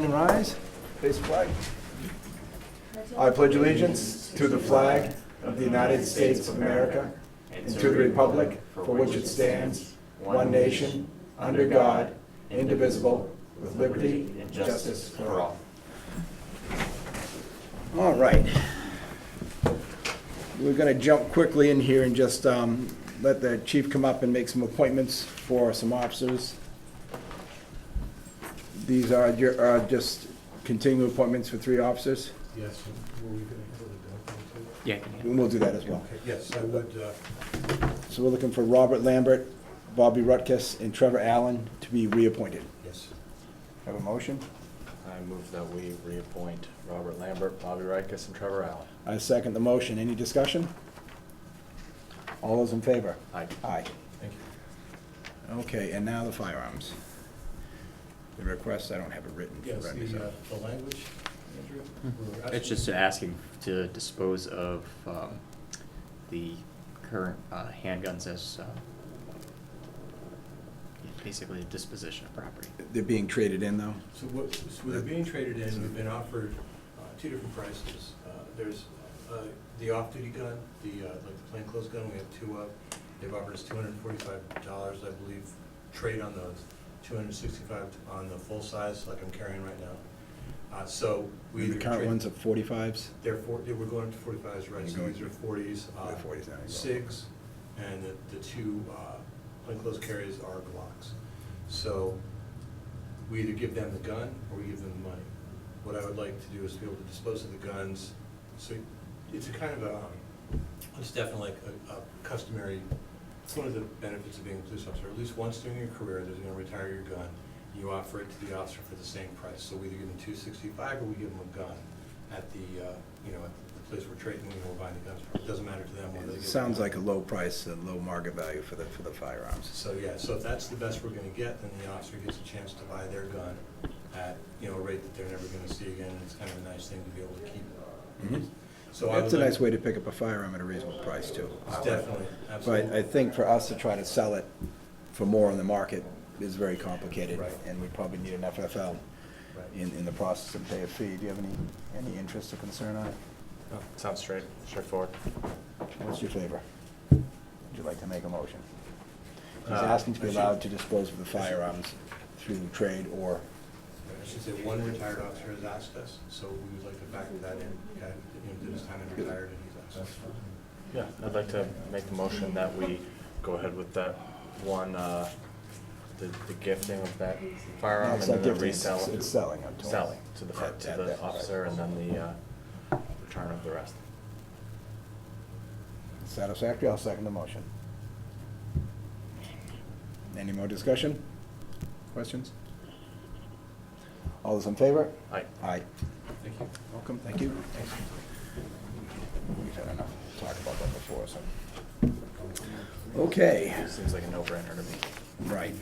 and rise. Face the flag. I pledge allegiance to the flag of the United States of America and to the republic for which it stands, one nation, under God, indivisible, with liberty and justice for all. All right. We're going to jump quickly in here and just let the chief come up and make some appointments for some officers. These are just continuing appointments for 3 officers. Yes, were we going to handle the gun thing too? Yeah. And we'll do that as well. Okay, yes, I would, So we're looking for Robert Lambert, Bobby Rutkus, and Trevor Allen to be reappointed. yes. Have a motion? I move that we reappoint Robert Lambert, Bobby Rikus, and Trevor Allen. I second the motion. Any discussion? All those in favor? Aye. Aye. Thank you. Okay, and now the firearms. The request, I don't have it written. Yes, for me, so- the language, Andrew? we're It's asking- just asking to dispose of the current handguns as basically a disposition of property. They're being traded in, though? So they're being traded in, we've been offered 2 different prices. There's the off-duty gun, like the plainclothes gun, we have 2 of. They've offered us $245, I believe, trade on those, $265 on the full size, like I'm carrying right now. So we The either current trade- ones are 45s? We're going up to 45s, right, so You're these are 40s. They're 40s now, you go. SIGs, and the 2 plainclothes carries are Glocks. So we either give them the gun or we give them the money. What I would like to do is be able to dispose of the guns, so it's a kind of a, it's definitely like a customary, it's one of the benefits of being a police officer. At least once during your career, there's gonna retire your gun, you offer it to the officer for the same price. So we either give them $265 or we give them a gun at the, at the place we're trading, we're buying the guns from. It doesn't matter to them whether they It get. sounds like a low price and low market value for the firearms. So, yeah, so if that's the best we're gonna get, then the officer gets a chance to buy their gun at, a rate that they're never gonna see again, and it's kind of a nice thing to be able to keep. Mhm. So I would It's a like- nice way to pick up a firearm at a reasonable price, too. It's definitely, But absolutely. I think for us to try to sell it for more in the market is very complicated. Right. And we probably need an FFL Right. in the process and pay a fee. Do you have any interest or concern on it? Sounds straightforward. What's your favor? Would you like to make a motion? He's asking to be allowed to dispose of the firearms through trade or, I should say, one retired officer has asked us, so we would like to factor that in. Yeah, did his time and retired, and he's asked us. Yeah, I'd like to make the motion that we go ahead with that one, the gifting of that firearm it's and not then the gifting, resale. it's selling. I'm told. Selling to At the that officer and then the return of the rest. Satisfactory? I'll second the motion. Any more discussion? Questions? All those in favor? Aye. Aye. Thank you. Welcome, thank you. We've had enough talk about that before, so. Okay, Seems like a no-brainer to me. right.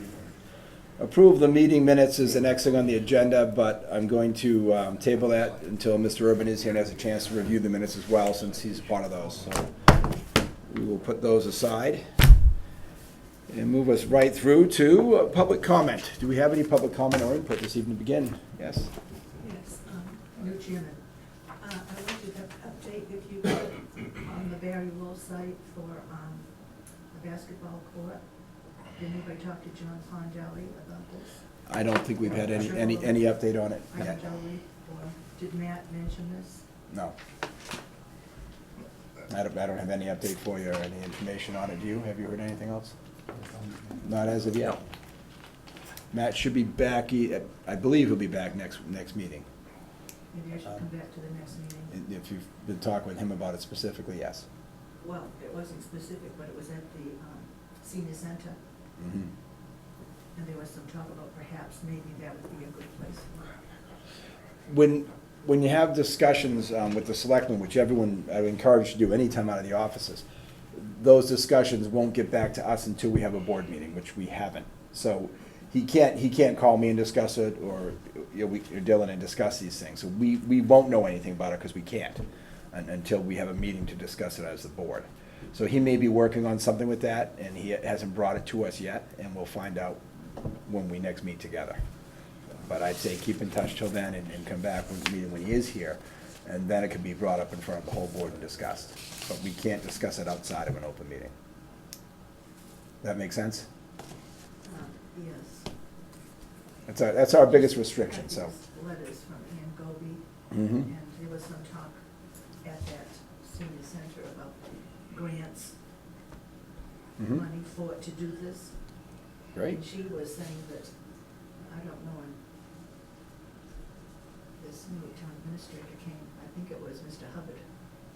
Approve the meeting minutes is the next thing on the agenda, but I'm going to table that until Mr. Urban is here and has a chance to review the minutes as well, since he's part of those. So we will put those aside and move us right through to public comment. Do we have any public comment or input this evening to begin? Yes? Yes, new chairman. I want you to update, if you could, on the Barry Wool site for the basketball court. Did anybody talk to John Pondelli about this? I don't think we've had any update on it yet. Pondelli, or did Matt mention this? No. I don't have any update for you or any information on it. Do you? Have you heard anything else? Not as of yet. Matt should be back, I believe he'll be back next meeting. Maybe I should come back to the next meeting. If you've been talking with him about it specifically, yes. Well, it wasn't specific, but it was at the senior center, Mhm. and there was some talk about perhaps maybe that would be a good place for it. When you have discussions with the selectmen, which everyone, I would encourage to do anytime out of the offices, those discussions won't get back to us until we have a board meeting, which we haven't. So he can't call me and discuss it, or or Dylan and discuss these things. So we won't know anything about it because we can't until we have a meeting to discuss it as the board. So he may be working on something with that, and he hasn't brought it to us yet, and we'll find out when we next meet together. But I'd say keep in touch till then and come back when the meeting when he is here, and then it can be brought up in front of the whole board and discussed. But we can't discuss it outside of an open meeting. That make sense? Yes. That's our biggest restriction, so. Letters from Ann Goby, Mhm. and there was some talk at that senior center about grants, Mhm. money to do this. Great. And she was saying that, I don't know, when this new town administrator came, I think it was Mr. Hubbard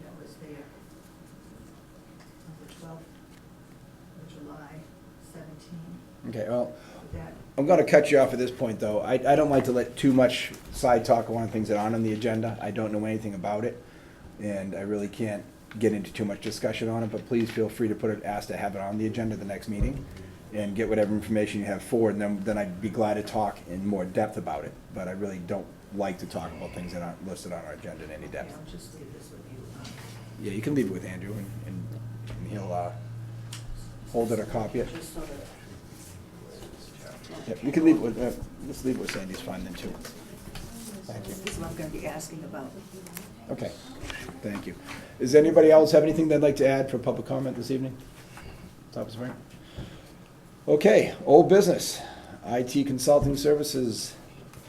that was there on the 12th of July, 17, Okay, well, that. I'm gonna cut you off at this point, though. I don't like to let too much side talk on things that aren't on the agenda. I don't know anything about it, and I really can't get into too much discussion on it, but please feel free to ask to have it on the agenda the next meeting, and get whatever information you have forward, and then I'd be glad to talk in more depth about it. But I really don't like to talk about things that aren't listed on our agenda in any depth. I'll just leave this with you. Yeah, you can leave it with Andrew, and he'll hold it or copy it. Just so that. Yeah, you can leave it with, let's leave it with Sandy's fine then, too. Thank you. This is what I'm gonna be asking about. Okay, thank you. Does anybody else have anything they'd like to add for public comment this evening? Top of the spring. Okay, old business, IT consulting services,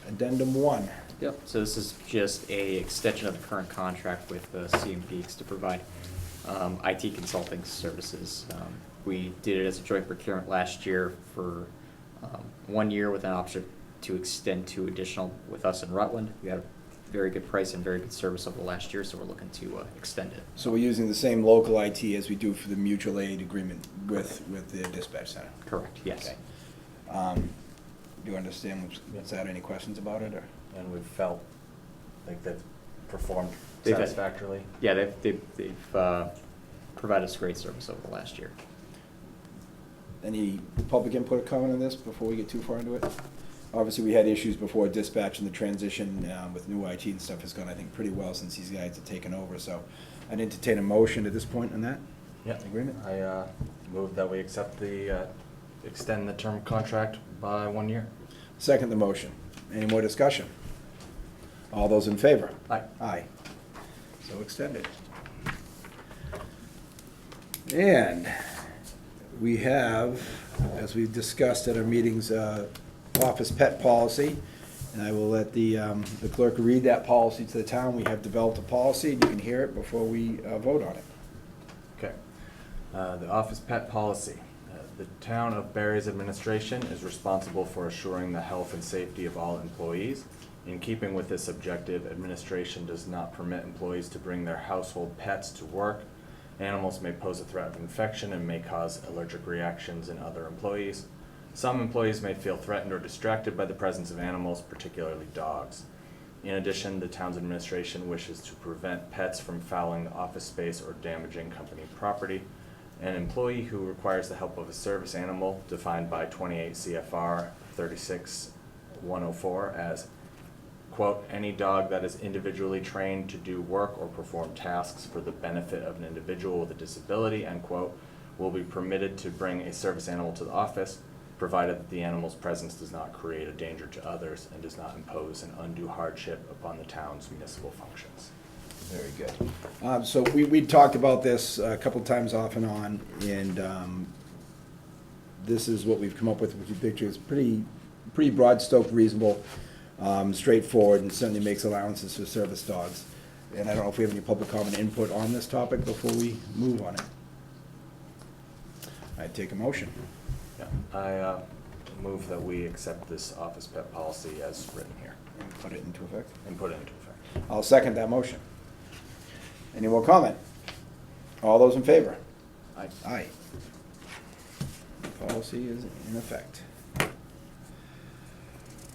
addendum 1. Yep, so this is just a extension of the current contract with CM Peaks to provide IT consulting services. We did it as a joint procurement last year for 1 year with an option to extend to additional with us in Rutland. We got a very good price and very good service over the last year, so we're looking to extend it. So we're using the same local IT as we do for the mutual aid agreement with the dispatch center? Correct, yes. Okay. Do you understand what's that? Any questions about it, or? And we've felt like they've performed They've had- satisfactorily. Yeah, they've provided us great service over the last year. Any public input or comment on this before we get too far into it? Obviously, we had issues before dispatch, and the transition with new IT and stuff has gone, I think, pretty well since these guys have taken over. So I'd entertain a motion at this point on that. Yeah. Agreement? I move that we accept the, extend the term contract by 1 year. Second the motion. Any more discussion? All those in favor? Aye. Aye. So extended. And we have, as we've discussed at our meetings, office pet policy. And I will let the clerk read that policy to the town. We have developed a policy, and you can hear it before we vote on it. Okay. The office pet policy. The town of Barry's administration is responsible for assuring the health and safety of all employees. In keeping with this objective, administration does not permit employees to bring their household pets to work. Animals may pose a threat of infection and may cause allergic reactions in other employees. Some employees may feel threatened or distracted by the presence of animals, particularly dogs. In addition, the town's administration wishes to prevent pets from fouling the office space or damaging company property. An employee who requires the help of a service animal, defined by 28 CFR 36-104 as, quote, any dog that is individually trained to do work or perform tasks for the benefit of an individual with a disability, end quote, will be permitted to bring a service animal to the office, provided that the animal's presence does not create a danger to others and does not impose an undue hardship upon the town's municipal functions. Very good. So we talked about this a couple times off and on, and this is what we've come up with, which we think is pretty broad stroke, reasonable, straightforward, and certainly makes allowances for service dogs. And I don't know if we have any public comment input on this topic before we move on it. I'd take a motion. Yeah, I move that we accept this office pet policy as written here And put it into effect. and put it into effect. I'll second that motion. Any more comment? All those in favor? Aye. Aye. Policy is in effect.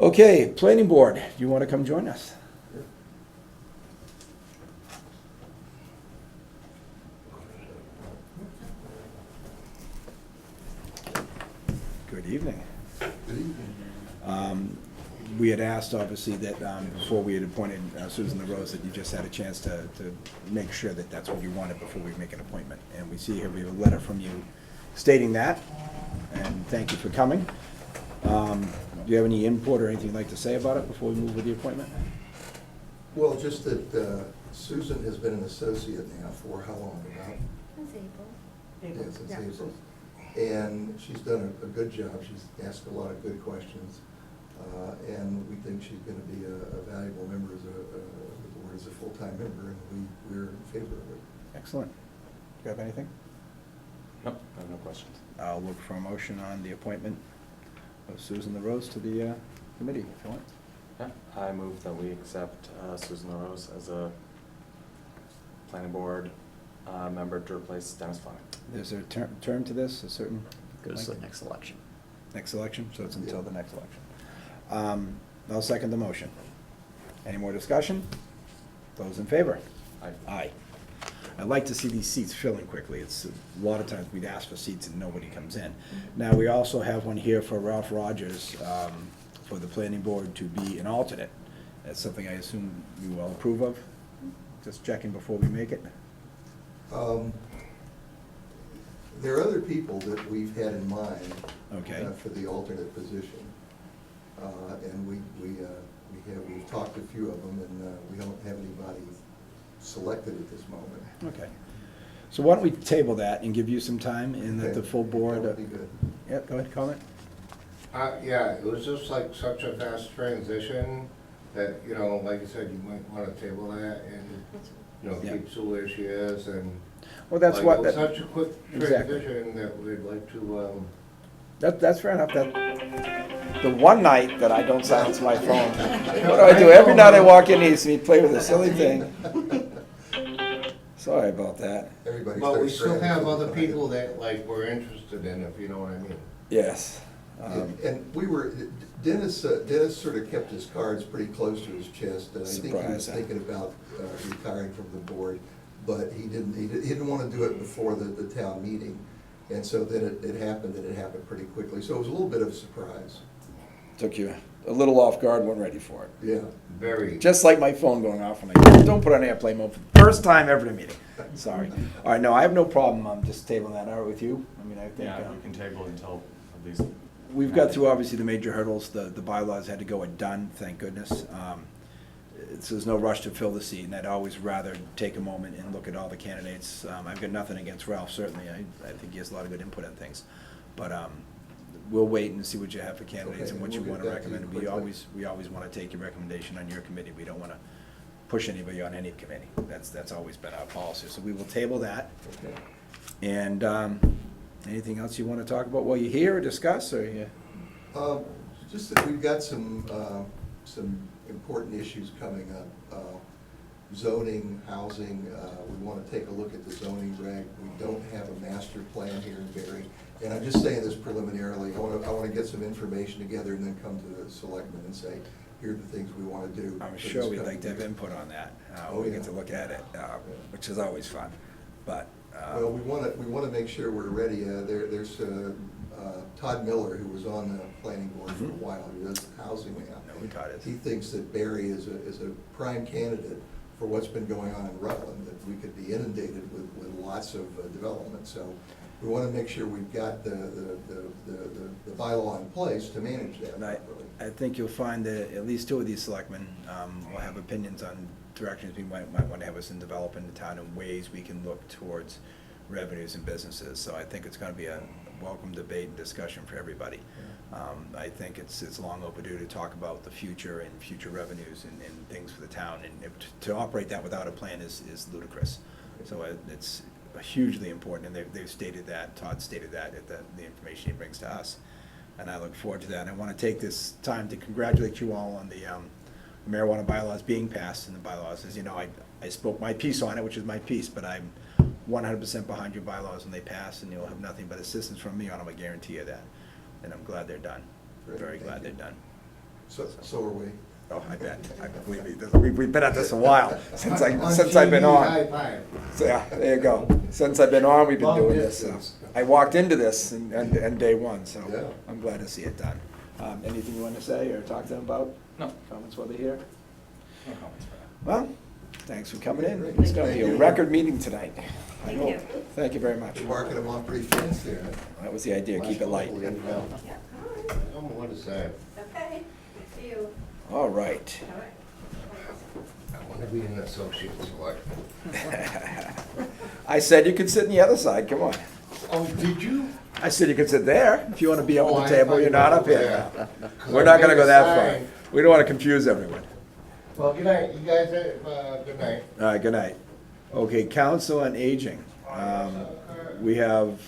Okay, planning board, do you want to come join us? Good evening. We had asked, obviously, that before we had appointed Susan LaRose, that you just had a chance to make sure that that's what you wanted before we make an appointment. And we see here, we have a letter from you stating that, and thank you for coming. Do you have any input or anything you'd like to say about it before we move with the appointment? Well, just that Susan has been an associate now for how long now? Since April. Yeah, since April. And she's done a good job. She's asked a lot of good questions. And we think she's going to be a valuable member as the board as a full-time member, and we're in favor of it. Excellent. Do you have anything? Nope, I have no questions. I'll look for a motion on the appointment of Susan LaRose to the committee, if you want. Yeah, I move that we accept Susan LaRose as a planning board member to replace Dennis Fleming. Is there a term to this, a certain? Goes to the length? next election. Next election, so it's until the next election. I'll second the motion. Any more discussion? Those in favor? Aye. Aye. I'd like to see these seats filling quickly. It's, a lot of times we'd ask for seats and nobody comes in. Now, we also have one here for Ralph Rogers, for the planning board to be an alternate. That's something I assume you all approve of? Just checking before we make it? There are other people that we've had in mind Okay. for the alternate position. And we've talked to a few of them, and we don't have anybody selected at this moment. Okay. So why don't we table that and give you some time and let the Okay. full board. That would be good. Yep, go ahead, comment. Yeah, it was just like such a fast transition that, you know, like you said, you might wanna table that and, you know, Yeah. keep Sue where she is and. Well, that's like, what. it was that- such a quick Exactly. transition that we'd like to, That's fair enough. The one night that I don't silence my phone, what do? Every night I walk in, he sees me play with a silly thing. Sorry about that. Everybody but we starts still trying have to- other people that like we're interested in, if you know what I mean. Yes. And we were, Dennis sort of kept his cards pretty close to his chest, and I think he was Surprise, huh? thinking about retiring from the board, but he didn't want to do it before the town meeting. And so then it happened, and it happened pretty quickly, so it was a little bit of a surprise. Took you a little off guard, weren't ready for it. Yeah. Very. Just like my phone going off when I don't put on airplane mode for the first time ever in a meeting. Sorry. All right, no, I have no problem. I'm just tabling that out with you. I mean, I think. Yeah, we can table until at least. We've got through, obviously, the major hurdles. The bylaws had to go and done, thank goodness. There's no rush to fill the seat, and I'd always rather take a moment and look at all the candidates. I've got nothing against Ralph, certainly. I think he has a lot of good input on things. But we'll wait and see what you have for candidates and Okay, what you we'll want get to back to you recommend. quickly. We always want to take your recommendation on your committee. We don't want to push anybody on any committee. That's always been our policy. So we will table that. Okay. And anything else you want to talk about while you're here or discuss, or you? Just that we've got some important issues coming up. Zoning, housing, we want to take a look at the zoning reg. We don't have a master plan here in Barry. And I'm just saying this preliminarily. I want to get some information together and then come to the selectmen and say, here are the things we want to do. I'm for sure this we'd coming like to have year. input on that. Oh, We yeah. get to look at it, which is always fun, but. Well, we want to make sure we're ready. There's Todd Miller, who was on the planning board for a Mhm. while, who does housing now. No, who Todd is. He thinks that Barry is a prime candidate for what's been going on in Rutland, that we could be inundated with lots of development. So we want to make sure we've got the bylaw in place to manage that And I properly. think you'll find that at least two of these selectmen will have opinions on directions we might want to have us in developing the town and ways we can look towards revenues and businesses. So I think it's going to be a welcome debate and discussion for everybody. I think it's long overdue to talk about the future and future revenues and things for the town. And to operate that without a plan is ludicrous. So it's hugely important, and they've stated that, Todd stated that at the information he brings to us. And I look forward to that. And I want to take this time to congratulate you all on the marijuana bylaws being passed, and the bylaws, as you know, I spoke my piece on it, which is my piece, but I'm 100% behind your bylaws when they pass, and you'll have nothing but assistance from me on them, I guarantee you that. And I'm glad they're done. Great, Very thank glad you. they're done. So are we. Oh, I bet. Believe me, we've been at this a while, since I've been TV, on. high five. So, yeah, there you go. Since I've been on, we've been Long doing this. So distance. I walked into this and day one, so Yeah. I'm glad to see it done. Anything you want to say or talk to them about? No. Comments while they're here? No comments for that. Well, thanks for coming in. Great. It's going to be Thank a you. record meeting tonight. I Thank hope. you. Thank you very much. You're marking them off pretty fast there. That was the idea, keep it light. Last couple, yeah. Yeah. Tell them what to say. Okay, see you. All right. All right. I want to be an associate selectman. I said you could sit on the other side, come on. Oh, did you? I said you could sit there, if you want to be up Oh, at I the table, thought you're you not were up here. there. We're not gonna go that I far. made a sign. We don't want to confuse everyone. Well, good night, you guys, good night. All right, good night. Okay, Council on Aging. We have,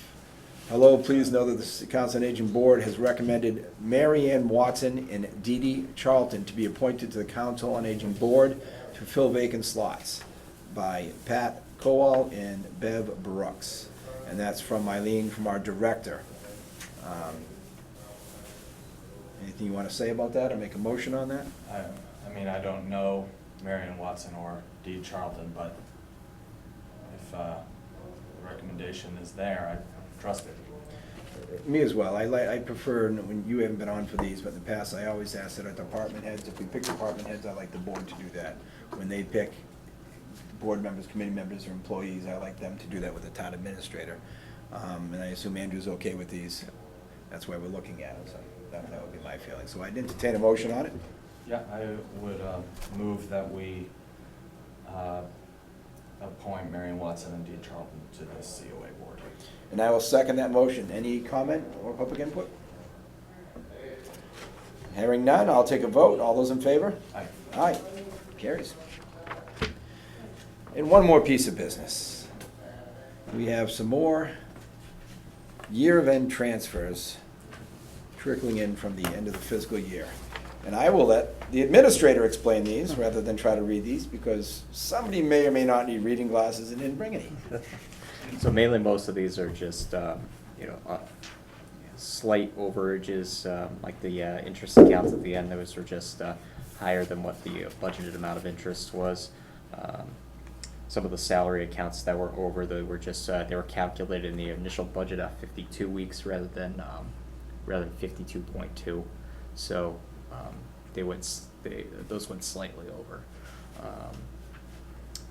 hello, please know that the Council on Aging Board has recommended Mary Ann Watson and Dee Dee Charlton to be appointed to the Council on Aging Board to fill vacant slots by Pat Kowal and Bev Brooks. And that's from Eileen, from our director. Anything you want to say about that, or make a motion on that? I mean, I don't know Marion Watson or Dee Charlton, but if the recommendation is there, I trust it. Me as well. I prefer, when you haven't been on for these, but in the past, I always ask that our department heads, if we pick department heads, I like the board to do that. When they pick board members, committee members, or employees, I like them to do that with the town administrator. And I assume Andrew's okay with these. That's why we're looking at it, so that would be my feeling. So I'd entertain a motion on it. Yeah, I would move that we appoint Marion Watson and Dee Charlton to the COA board. And I will second that motion. Any comment or public input? Hearing none, I'll take a vote. All those in favor? Aye. Aye. Carries. And one more piece of business. We have some more year-end transfers trickling in from the end of the fiscal year. And I will let the administrator explain these rather than try to read these, because somebody may or may not need reading glasses and didn't bring any. So mainly, most of these are just, slight overages, like the interest accounts at the end, those were just higher than what the budgeted amount of interest was. Some of the salary accounts that were over, they were just, they were calculated in the initial budget at 52 weeks rather than 52.2. So those went slightly over.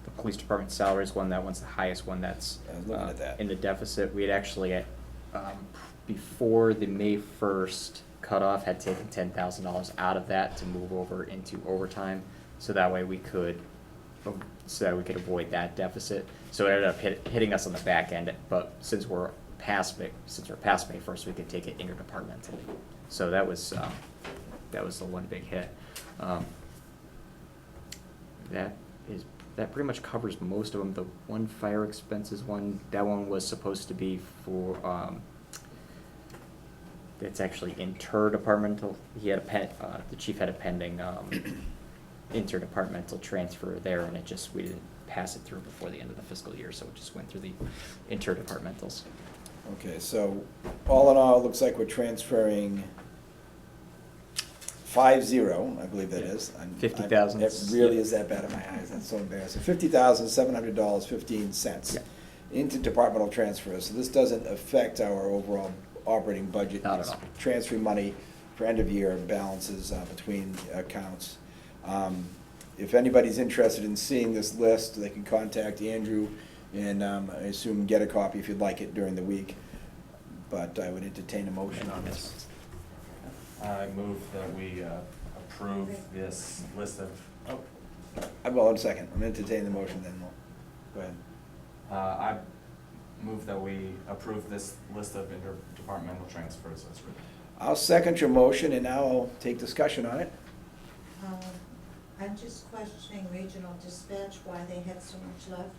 The police department salaries one, that one's the highest one that's I was looking at that. in the deficit. We had actually, before the May 1st cutoff, had taken $10,000 out of that to move over into overtime, so that way we could avoid that deficit. So it ended up hitting us on the back end, but since we're past May 1st, we could take it interdepartmentally. So that was the one big hit. That pretty much covers most of them. The one fire expenses one, that one was supposed to be for, it's actually interdepartmental. He had the chief had a pending interdepartmental transfer there, and we didn't pass it through before the end of the fiscal year, so it just went through the interdepartmentals. Okay, so all in all, it looks like we're transferring 50, I believe that is. 50,000. It really is that bad in my eyes, that's so embarrassing. $50,700.15 into departmental transfers. So this doesn't affect our overall operating budget. Not at It's all. transferring money for end of year balances between accounts. If anybody's interested in seeing this list, they can contact Andrew, and I assume get a copy if you'd like it during the week. But I would entertain a motion on this. I move that we approve this list of, Well, one second, I'm entertaining the motion then, go ahead. I move that we approve this list of interdepartmental transfers as written. I'll second your motion, and now I'll take discussion on it. I'm just questioning regional dispatch, why they had so much left.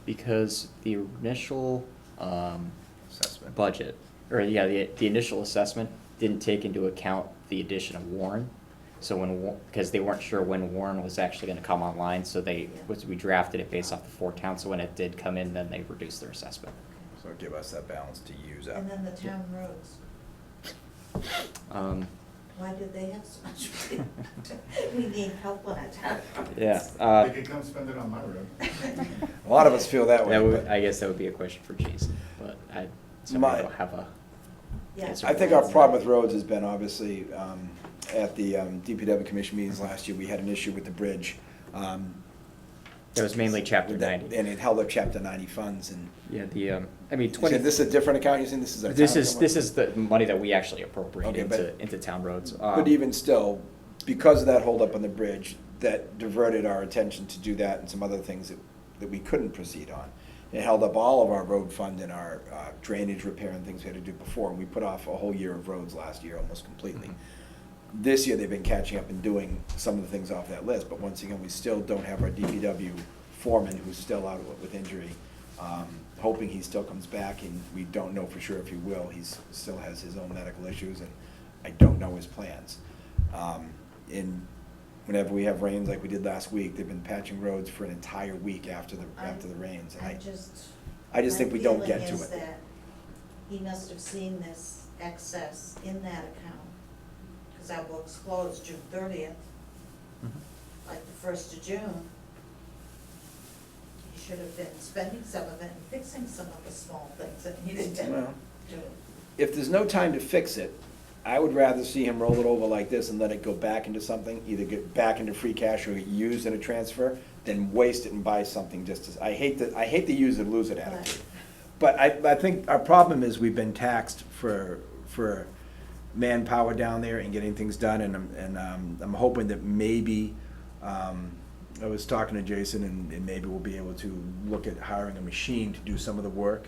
Because the initial Assessment. budget, the initial assessment didn't take into account the addition of Warren. So because they weren't sure when Warren was actually gonna come online, so we drafted it based off the 4 towns, so when it did come in, then they reduced their assessment. So give us that balance to use up. And then the town roads, why did they have so much? We need help on our town roads. Yeah. They could come spend it on my road. A lot of us feel that way. but I guess that would be a question for Jason, but I don't have a. Yeah. answer I for think that. our problem with roads has been, obviously, at the DPW commission meetings last year, we had an issue with the bridge. That was mainly Chapter That- 90. And it held up Chapter 90 funds, and Yeah, I mean, is 20. this a different account, you're saying this is a This town is, somewhere? this is the money that we actually appropriate Okay, but- into town roads. But even still, because of that holdup on the bridge, that diverted our attention to do that and some other things that we couldn't proceed on. It held up all of our road fund and our drainage repair and things we had to do before, and we put off a whole year of roads last year almost completely. This year, they've been catching up and doing some of the things off that list, but once again, we still don't have our DPW foreman, who's still out with injury. Hoping he still comes back, and we don't know for sure if he will. He's, still has his own medical issues, and I don't know his plans. And whenever we have rains like we did last week, they've been patching roads for an entire week after the rains. And I just think we don't get to My feeling is it. that he must have seen this excess in that account, because our books closed June 30th, like the 1st of June. He should have been spending some of it and fixing some of the small things that needed to Well, do. if there's no time to fix it, I would rather see him roll it over like this and let it go back into something, either get back into free cash or get used in a transfer, than waste it and buy something just as, I hate the use it, lose it attitude. But I think our problem is we've been taxed for manpower down there and getting things done, and I'm hoping that maybe, I was talking to Jason, and maybe we'll be able to look at hiring a machine to do some of the work,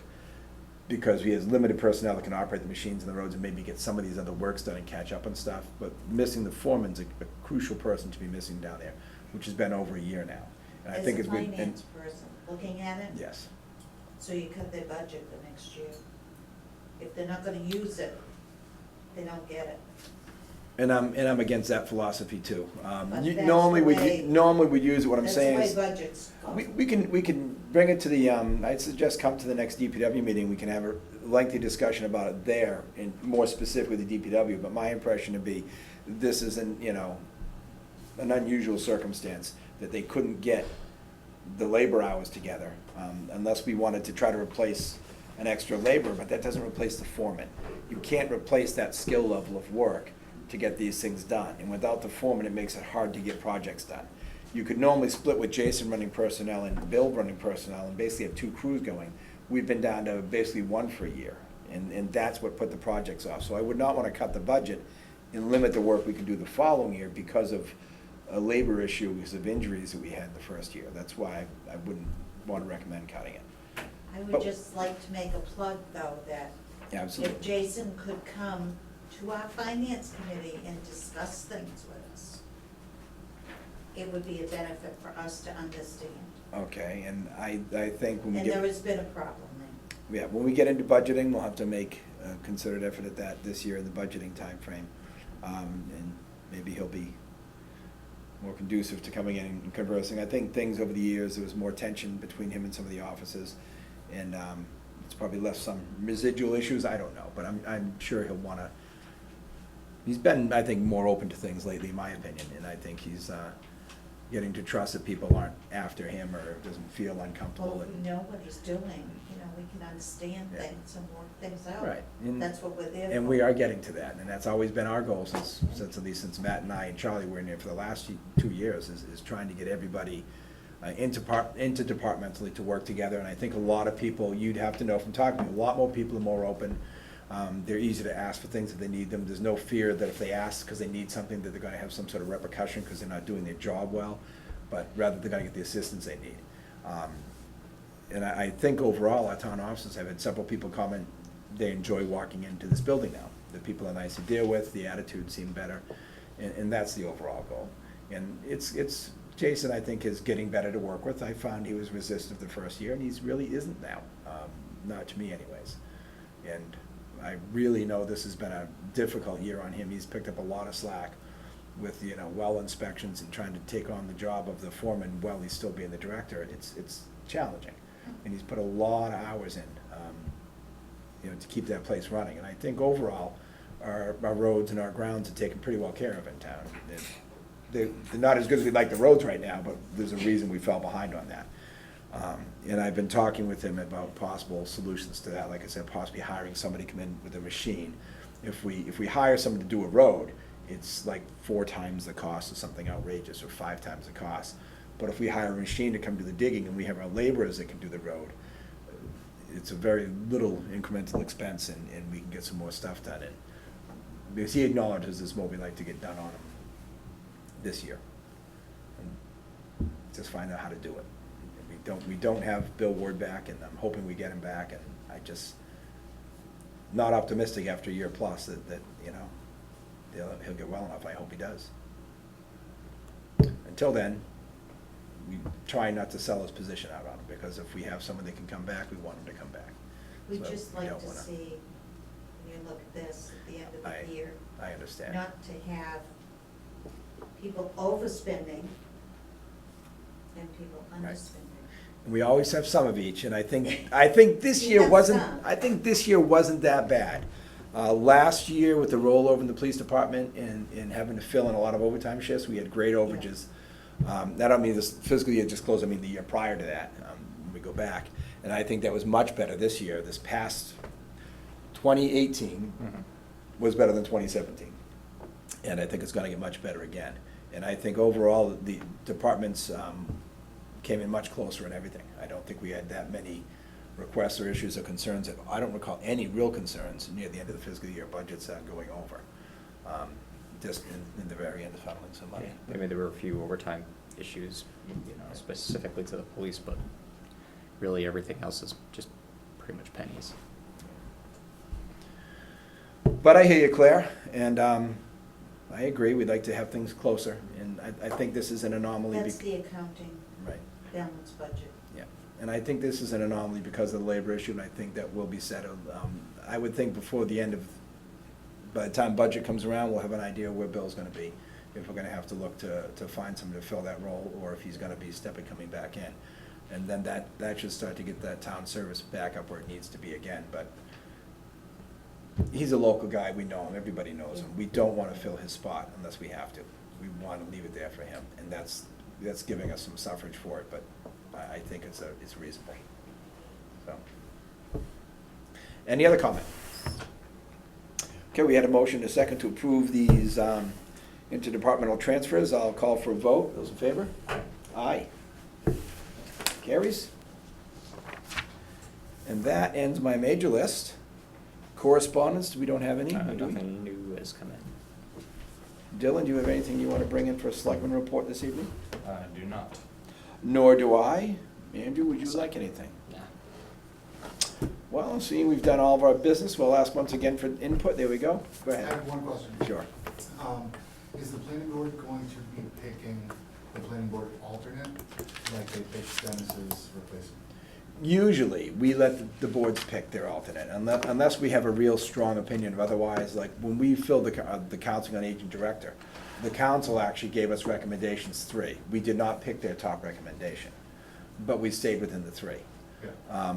because he has limited personnel that can operate the machines in the roads and maybe get some of these other works done and catch up on stuff. But missing the foreman's a crucial person to be missing down there, which has been over a year now. And I think As a it's finance person, looking at it. yes. So you cut their budget the next year. If they're not gonna use it, they don't get it. And I'm against that philosophy too. But You- that's Normally, the we way- normally we use it, what I'm saying is. That's the way budgets go. We can bring it to the, I'd suggest come to the next DPW meeting, we can have a lengthy discussion about it there, and more specifically the DPW, but my impression would be, this isn't, an unusual circumstance, that they couldn't get the labor hours together, unless we wanted to try to replace an extra labor, but that doesn't replace the foreman. You can't replace that skill level of work to get these things done, and without the foreman, it makes it hard to get projects done. You could normally split with Jason running personnel and Bill running personnel and basically have two crews going. We've been down to basically one for a year, and that's what put the projects off. So I would not want to cut the budget and limit the work we can do the following year because of a labor issue, because of injuries that we had the first year. That's why I wouldn't want to recommend cutting it. I would But- just like to make a plug, though, that Absolutely. if Jason could come to our finance committee and discuss things with us, it would be a benefit for us to understand. Okay, and I think when we And there get, has been a problem there. yeah, when we get into budgeting, we'll have to make a concerted effort at that this year in the budgeting timeframe. And maybe he'll be more conducive to coming in and conversing. I think things over the years, there was more tension between him and some of the offices, and it's probably left some residual issues, I don't know, but I'm sure he'll wanna, he's been, I think, more open to things lately, in my opinion, and I think he's getting to trust that people aren't after him or doesn't feel uncomfortable. Well, if and- we know what he's doing, we can understand Yeah. things and work things out. Right. And- That's what we're there for. And we are getting to that, and that's always been our goal since at least since Matt and I and Charlie were in there for the last 2 years, is trying to get everybody interdepartmentally to work together. And I think a lot of people, you'd have to know from talking to me, a lot more people are more open. They're easy to ask for things if they need them. There's no fear that if they ask because they need something, that they're gonna have some sort of repercussion because they're not doing their job well, but rather they're gonna get the assistance they need. And I think overall, our town offices have had several people comment they enjoy walking into this building now. The people are nice to deal with, the attitudes seem better, and that's the overall goal. And it's, Jason, I think, is getting better to work with. I found he was resistant the first year, and he's really isn't now, not to me anyways. And I really know this has been a difficult year on him. He's picked up a lot of slack with, well inspections and trying to take on the job of the foreman while he's still being the director. It's challenging, and he's put a lot of hours in, to keep that place running. And I think overall, our roads and our grounds are taken pretty well care of in town. They're not as good as we'd like the roads right now, but there's a reason we fell behind on that. And I've been talking with him about possible solutions to that, like I said, possibly hiring somebody to come in with a machine. If we hire someone to do a road, it's like 4 times the cost of something outrageous, or 5 times the cost. But if we hire a machine to come do the digging and we have our laborers that can do the road, it's a very little incremental expense and we can get some more stuff done. And because he acknowledges there's more we'd like to get done on him this year. And just find out how to do it. We don't have Bill Ward back, and I'm hoping we get him back, and I just, not optimistic after a year plus that you know, he'll get well enough. I hope he does. Until then, we try not to sell his position out on him, because if we have someone that can come back, we want him to come back. We'd So just we like don't to wanna- see, when you look at this at the end of I- the year, I understand. not to have people overspending and people Right. underspending. And we always have some of each, and I think this We year have wasn't, some. I think this year wasn't that bad. Last year with the rollover in the police department and having to fill in a lot of overtime shifts, we had great overages. I don't mean this fiscal year just closed, I mean the year prior to that, when we go back. And I think that was much better this year. This past 2018 was better than 2017. And I think it's gonna get much better again. And I think overall, the departments came in much closer in everything. I don't think we had that many requests or issues or concerns. I don't recall any real concerns near the end of the fiscal year budgets going over. Just in the very end of funneling some money. Maybe there were a few overtime issues, you know, specifically to the police, but really everything else is just pretty much pennies. But I hear you, Claire, and I agree, we'd like to have things closer, and I think this is an anomaly. That's the accounting Right, balance budget. yeah, and I think this is an anomaly because of the labor issue, and I think that will be settled. I would think before the end of, by the time budget comes around, we'll have an idea where Bill's gonna be, if we're gonna have to look to find someone to fill that role, or if he's gonna be coming back in. And then that should start to get that town service back up where it needs to be again, but he's a local guy, we know him, everybody knows him. We don't wanna fill his spot unless we have to. We wanna leave it there for him, and that's giving us some suffrage for it, but I think it's reasonable. So, any other comment? Okay, we had a motion, a second, to approve these interdepartmental transfers. I'll call for a vote. Those in favor? Aye. Carries. And that ends my major list. Correspondence, we don't have any? do we? Nothing new has come in. Dylan, do you have anything you want to bring in for a selectman report this evening? I do not. Nor do I. Andrew, would you like anything? Nah. Well, seeing we've done all of our business, we'll ask once again for input. There we go. Go I ahead. have one question. Sure. Is the planning board going to be picking the planning board alternate, like they picked Dennis's replacement? Usually, we let the boards pick their alternate, unless we have a real strong opinion of otherwise. Like, when we filled the Council on Aging Director, the council actually gave us recommendations, 3. We did not pick their top recommendation, but we stayed within the 3. Yeah.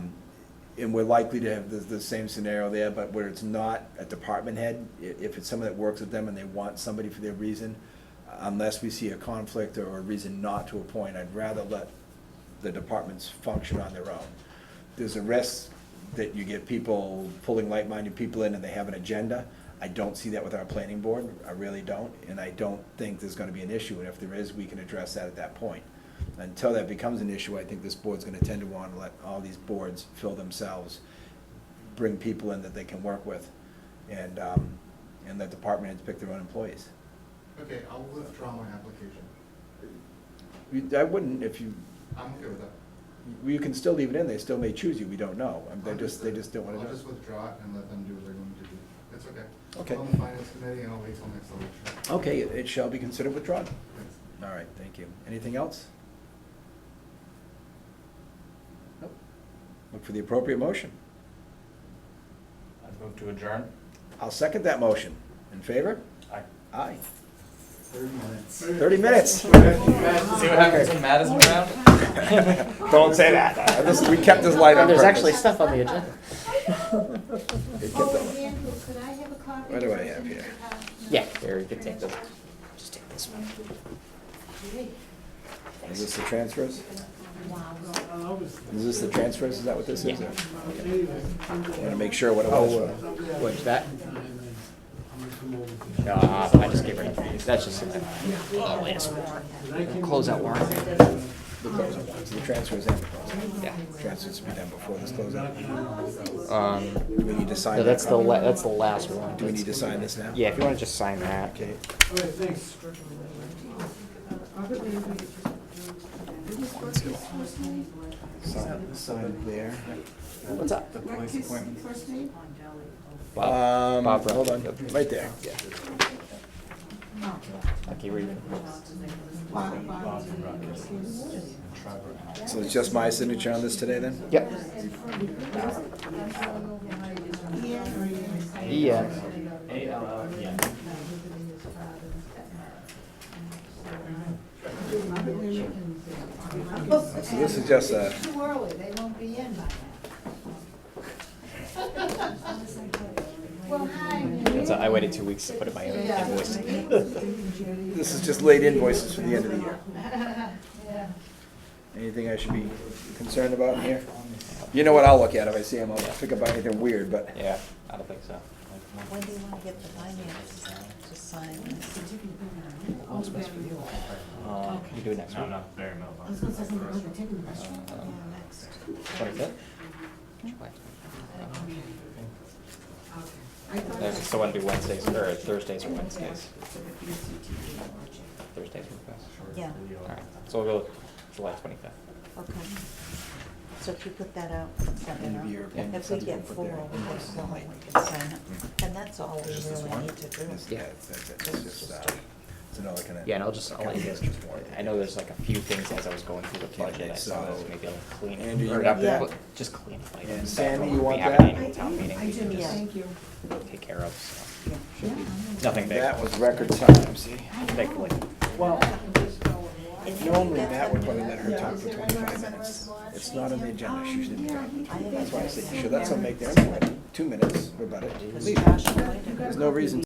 And we're likely to have the same scenario there, but where it's not a department head, if it's someone that works with them and they want somebody for their reason, unless we see a conflict or a reason not to appoint, I'd rather let the departments function on their own. There's a risk that you get people pulling like-minded people in and they have an agenda. I don't see that with our planning board, I really don't, and I don't think there's gonna be an issue, and if there is, we can address that at that point. Until that becomes an issue, I think this board's gonna tend to want to let all these boards fill themselves, bring people in that they can work with, and let department heads pick their own employees. Okay, I'll withdraw my application. I wouldn't, if you, I'm okay with that. you can still leave it in, they still may choose you, we don't know. They just don't wanna do I'll it. just withdraw it and let them do what they're going to do. It's okay. Okay. I'm on the finance committee and I'll wait till next election. Okay, it shall be considered withdrawn. Thanks. All right, thank you. Anything else? Nope. Look for the appropriate motion. I move to adjourn. I'll second that motion. In favor? Aye. Aye. 30 minutes. 30 minutes. See what happens when Matt isn't around? Don't say that. We kept this light on There's purpose. actually stuff on the agenda. It kept Oh, the- Andrew, could I have a copy? What do I have here? Yeah, there, you could take this. Just take this one. Is this the transfers? Wow. Is this the transfers? Is that what this is? Yeah. I want to make sure what it was. What's that? I just gave her. That's just the last warrant. Close out warrant. The closeout ones, the transfers and the closeout. Yeah. Transfers to be done before this closeout. Um, Do we need to sign no, that? that's the last warrant. Do we need to sign this now? Yeah, if you wanna just sign that. Okay. Sign there. What's up? The police appointment. Bob Hold on, right there. Okay, read it. So it's just my signature on this today then? Yep. Yeah. So this is just a, Too early, they won't be in by Well, hi. I waited 2 weeks to put in my own invoice. this is just late invoices for the end of the year. Yeah. Anything I should be concerned about in here? You know what I'll look at if I see them, I'll pick up anything weird, but Yeah, I don't think so. When do you want to get the finance to sign this? You do it next week. I was gonna say something about the ticket. Yeah, next. 25th? July. I thought. So when do Wednesdays, or Thursdays or Wednesdays? Thursdays or best? Yeah, Alright, so we'll go July 25th. okay. So if you put that out, put that End of out. year, If we get put four, their we'll invoices go in home, late. we can sign it. And that's all we really need to do. Yeah. It's just, it's another kind of. Yeah, and I'll let you guys, I know there's like a few things as I was going through the budget, I saw so- this maybe like clean. Andrew, you or got not that? clean, just clean up items. And that Sandy, we you want have that? an annual town meeting, we can Yeah. just Thank you. take care of, so. Yeah. Nothing big, That was record time, see? thankfully. Well, If you normally get Matt would them- probably let her talk for 25 minutes. It's not on the agenda, she shouldn't be talking. I have That's why I said, you a- should let some make their input. 2 minutes, we're about it. Because Leave. Josh and I did. There's no reason